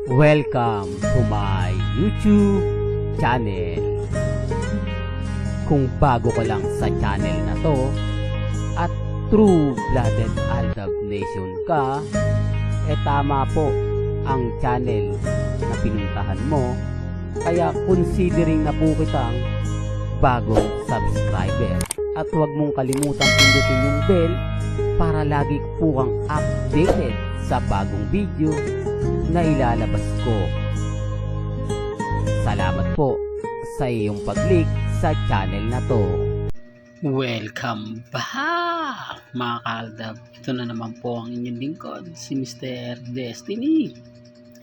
Welcome to my YouTube channel. Kung bago ka lang sa channel na to at true-blooded Aldab Nation ka, tama po ang channel na pinuntahan mo. Kaya considering na po kitang bagong subscriber. At huwag mong kalimutan pindutin yung bell para lagi po kang updated sa bagong video na ilalabas ko. Salamat po sa iyong pag-click sa channel na to. Welcome back mga kaaldab. Ito na naman po ang inyong lingkod, si Mr. Destiny.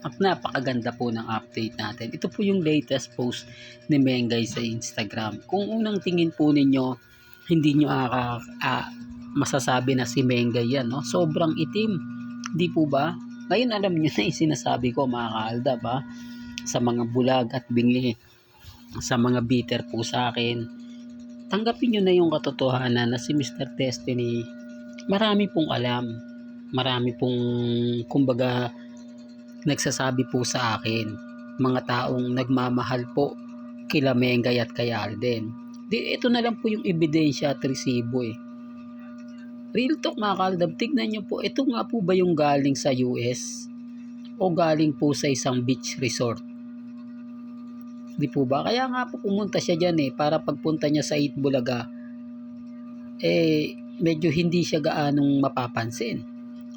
At napakaganda po ng update natin. Ito po yung latest post ni Mengay sa Instagram. Kung unang tingin po ninyo, hindi nyo masasabi na si Mengay yan, no? Sobrang itim, di po ba? Ngayon alam nyo na yung sinasabi ko mga kaaldab, sa mga bulag at bingi, sa mga bitter po sa akin. Tanggapin nyo na yung katotohanan na si Mr. Destiny marami pong alam, marami pong kumbaga nagsasabi po sa akin, mga taong nagmamahal po kila Mengay at kay Alden. Ito na lang po yung ebidensya at resibo eh. Real talk mga kaaldab, tignan nyo po, ito nga po ba yung galing sa US o galing po sa isang beach resort? Di po ba? Kaya nga po pumunta siya dyan para pagpunta niya sa Itbulaga, medyo hindi siya gaanong mapapansin.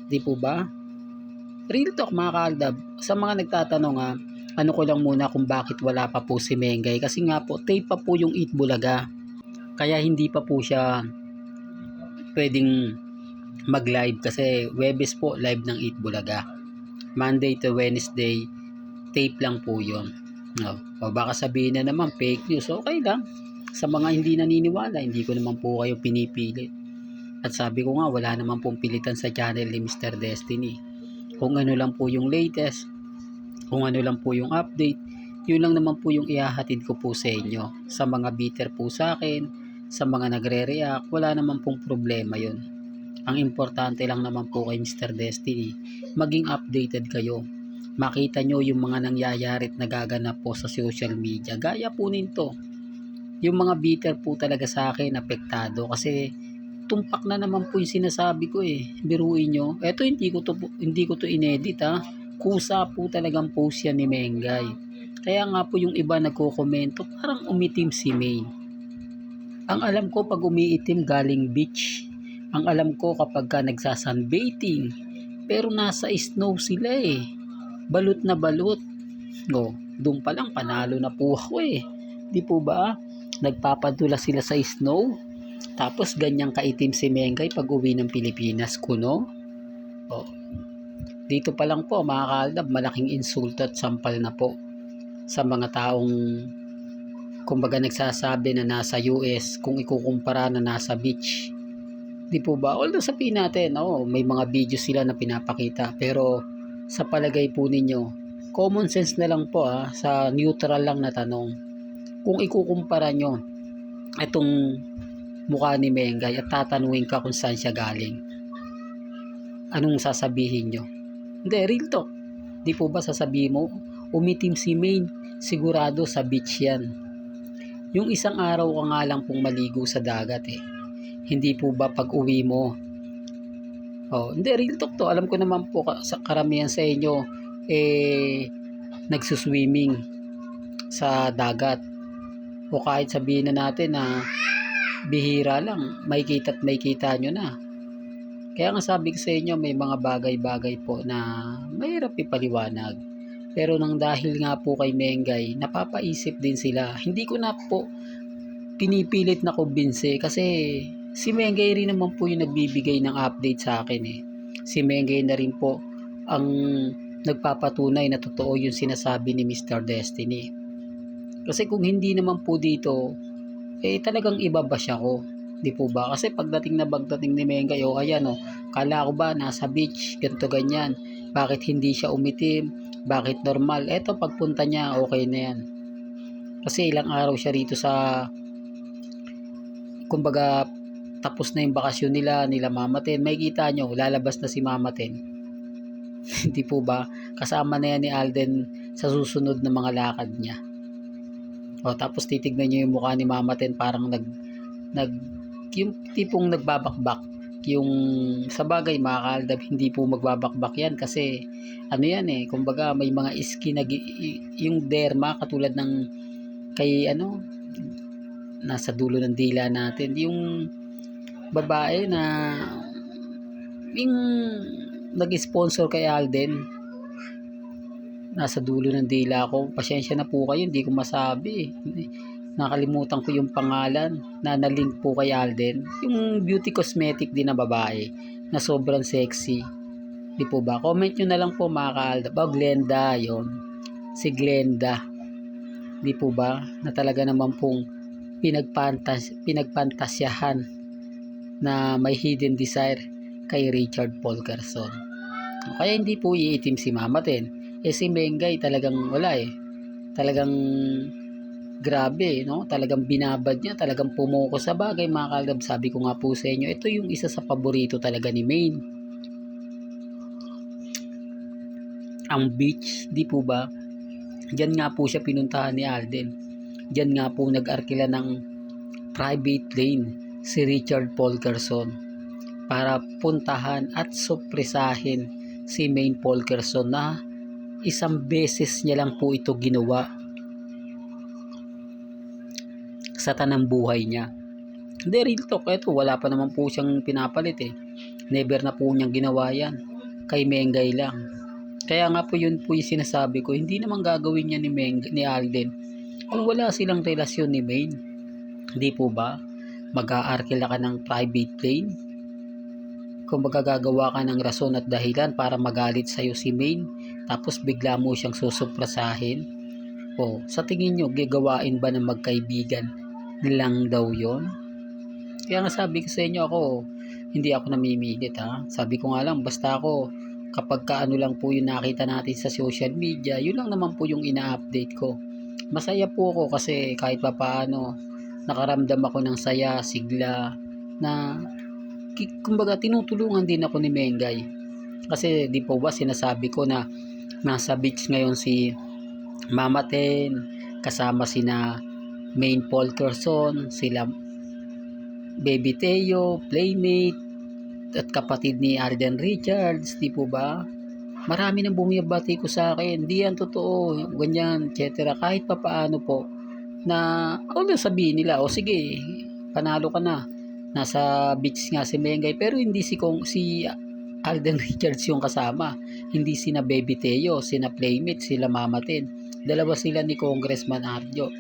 Di po ba? Real talk mga kaaldab, sa mga nagtatanong ano ko lang muna kung bakit wala pa po si Mengay, kasi nga po tape pa po yung Itbulaga, kaya hindi pa po siya pwedeng mag live kasi Webes po live ng Itbulaga, Monday to Wednesday tape lang po yun. No. O baka sabihin na naman fake news, okay lang, sa mga hindi naniniwala, hindi ko naman po kayo pinipilit. At sabi ko nga, wala naman pong pilitan sa channel ni Mr. Destiny. Kung ano lang po yung latest, kung ano lang po yung update, yun lang naman po yung ihahatid ko po sa inyo. Sa mga bitter po sa akin, sa mga nagre-react, wala naman pong problema yun. Ang importante lang naman po kay Mr. Destiny, maging updated kayo. Makita nyo yung mga nangyayari at nagaganap po sa social media. Gaya po nito, yung mga bitter po talaga sa akin, apektado kasi tumpak na naman po yung sinasabi ko Biruin nyo. Eto hindi ko to inedit Kusa po talagang post yan ni Mengay. Kaya nga po yung iba nagko-komento, parang umitim si May. Ang alam ko pag umiitim galing beach. Ang alam ko kapag ka nagsasunbathing. Pero nasa snow sila Balut na balut. Doon pa lang panalo na po ako Di po ba? Nagpapadula sila sa snow. Tapos ganyang kaitim si Mengay pag uwi ng Pilipinas, kuno. Dito pa lang po mga kaaldab, malaking insulto at sampal na po sa mga taong kumbaga nagsasabi na nasa US kung ikukumpara na nasa beach. Di po ba? Although sabihin natin, may mga video sila na pinapakita, pero sa palagay po ninyo, common sense na lang po sa neutral lang na tanong. Kung ikukumpara nyo itong mukha ni Mengay at tatanungin ka kung saan siya galing, anong sasabihin nyo? Hindi, real talk. Di po ba sasabihin mo, umitim si Maine, sigurado sa beach yan. Yung isang araw ka nga lang pong maligo sa dagat Hindi po ba pag uwi mo? Hindi, real talk to. Alam ko naman po sa karamihan sa inyo nagsuswimming sa dagat. O kahit sabihin na natin na bihira lang, may kita nyo na. Kaya nga sabi ko sa inyo, may mga bagay-bagay po na mahirap ipaliwanag. Pero nang dahil nga po kay Mengay, napapaisip din sila. Hindi ko na po pinipilit na kumbinse kasi si Mengay rin naman po yung nagbibigay ng update sa akin Si Mengay na rin po ang nagpapatunay na totoo yung sinasabi ni Mr. Destiny. Kasi kung hindi naman po dito, talagang ibabash ako. Di po ba? Kasi pagdating ni Mengay, kala ko ba nasa beach, ganito ganyan. Bakit hindi siya umitim? Bakit normal? Eto pagpunta niya, okay na yan. Kasi ilang araw siya rito sa, kumbaga, tapos na yung bakasyon nila Mama Ten. May kita nyo, lalabas na si Mama Ten. Hindi po ba? Kasama na yan ni Alden sa susunod na mga lakad niya. O tapos titignan niyo yung mukha ni Mama Ten, parang nag yung tipong nagbabakbak. Yung sa bagay mga kaaldab, hindi po magbabakbak yan kasi ano yan kumbaga may mga skin yung derma katulad ng kay nasa dulo ng dila natin, yung babae na yung nag-sponsor kay Alden, nasa dulo ng dila ko. Pasensya na po kayo, hindi ko masabi. Nakalimutan ko yung pangalan na nalink po kay Alden. Yung beauty cosmetic din na babae na sobrang sexy. Di po ba? Comment nyo na lang po mga kaaldab. Glenda, yon. Si Glenda. Di po ba? Na talaga naman pong pinagpantasyahan na may hidden desire kay Richard Paul Garson. Kaya hindi po iitim si Mama Ten. Si Mengay talagang wala talagang grabe, no? Talagang binabad niya, talagang pumuko sa bagay mga kaaldab. Sabi ko nga po sa inyo, ito yung isa sa paborito talaga ni Maine. Ang beach, di po ba? Diyan nga po siya pinuntahan ni Alden. Diyan nga po nag-arkila ng private plane si Richard Paul Garson para puntahan at sorpresahin si Maine Paul Garson na isang beses niya lang po ito ginawa sa tanang buhay niya. Hindi, real talk, ito wala pa naman po siyang pinapalit never na po niyang ginawa yan, kay Mengay lang. Kaya nga po yun po yung sinasabi ko, hindi naman gagawin niya ni Alden kung wala silang relasyon ni Maine. Hindi po ba? Mag-aarkila ka ng private plane, kung magagagawa ka ng rason at dahilan para magalit sa'yo si Maine, tapos bigla mo siyang susuprasahin. Sa tingin nyo, gagawain ba ng magkaibigan lang daw yon? Kaya nga sabi ko sa inyo, hindi ako namimilit Sabi ko nga lang, basta ako, kapag kaano lang po yung nakita natin sa social media, yun lang naman po yung ina-update ko. Masaya po ako kasi kahit papaano, nakaramdam ako ng saya, sigla, na kumbaga tinutulungan din ako ni Mengay. Kasi di po ba sinasabi ko na nasa beach ngayon si Mama Ten, kasama sina Maine Paul Garson, sila Baby Teo, Playmate, at kapatid ni Alden Richards, di po ba? Marami nang bumibati ko sa akin, di yan totoo, ganyan, etc. Kahit pa paano po, na sabihin nila, sige, panalo ka na. Nasa beach nga si Mengay, pero hindi si Alden Richards yung kasama. Hindi sina Baby Teo, sina Playmate, sila Mama Ten. Dalawa sila ni Congressman Arjo.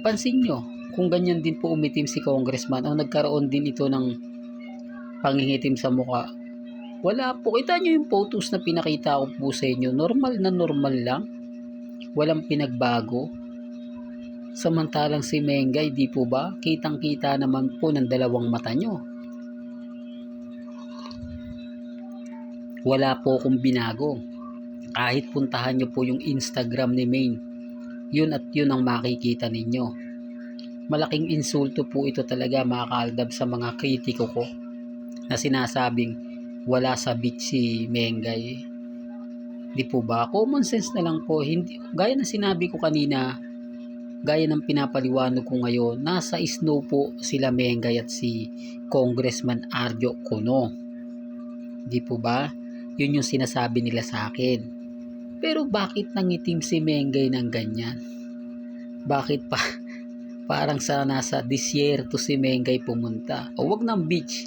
Pansin nyo, kung ganyan din po umitim si Congressman o nagkaroon din ito ng pangingitim sa mukha, wala po. Kita nyo yung photos na pinakita ko po sa inyo, normal na normal lang, walang pinagbago. Samantalang si Mengay, di po ba, kitang kita naman po ng dalawang mata nyo. Wala po akong binago. Kahit puntahan nyo po yung Instagram ni Maine, yun at yun ang makikita ninyo. Malaking insulto po ito talaga mga kaaldab sa mga kritiko ko na sinasabing wala sa beach si Mengay. Di po ba? Common sense na lang po. Hindi, gaya na sinabi ko kanina, gaya ng pinapaliwanag ko ngayon, nasa snow po sila Mengay at si Congressman Arjo Cono. Di po ba? Yun yung sinasabi nila sa akin. Pero bakit nangitim si Mengay ng ganyan? Bakit pa? Parang sa nasa disyerto si Mengay pumunta. O wag ng beach.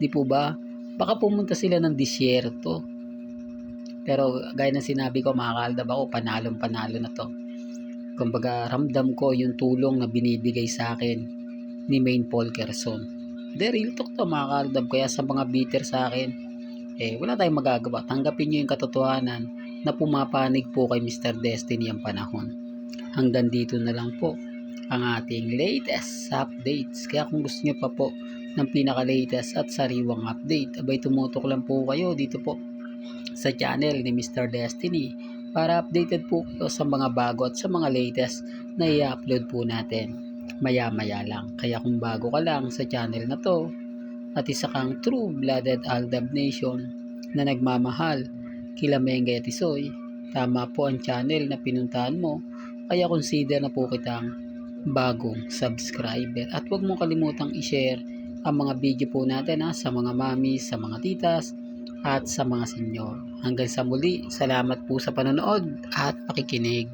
Di po ba? Baka pumunta sila ng disyerto. Pero gaya ng sinabi ko mga kaaldab, ako panalong-panalo na to. Kumbaga ramdam ko yung tulong na binibigay sa akin ni Maine Paul Garson. Real talk to mga kaaldab. Kaya sa mga bitter sa akin, wala tayong magagawa. Tanggapin nyo yung katotohanan na pumapanig po kay Mr. Destiny ang panahon. Hanggang dito na lang po ang ating latest updates. Kaya kung gusto nyo pa po ng pinaka-latest at sariwang update, abay tumutok lang po kayo dito po sa channel ni Mr. Destiny para updated po kayo sa mga bago at sa mga latest na i-upload po natin maya-maya lang. Kaya kung bago ka lang sa channel na to at isa kang true-blooded Aldab Nation na nagmamahal kila Mengay at Isoy, tama po ang channel na pinuntahan mo, kaya consider na po kitang bagong subscriber. At huwag mong kalimutang i-share ang mga video po natin sa mga mami, sa mga titas, at sa mga senyor. Hanggang sa muli, salamat po sa panonood at pakikinig.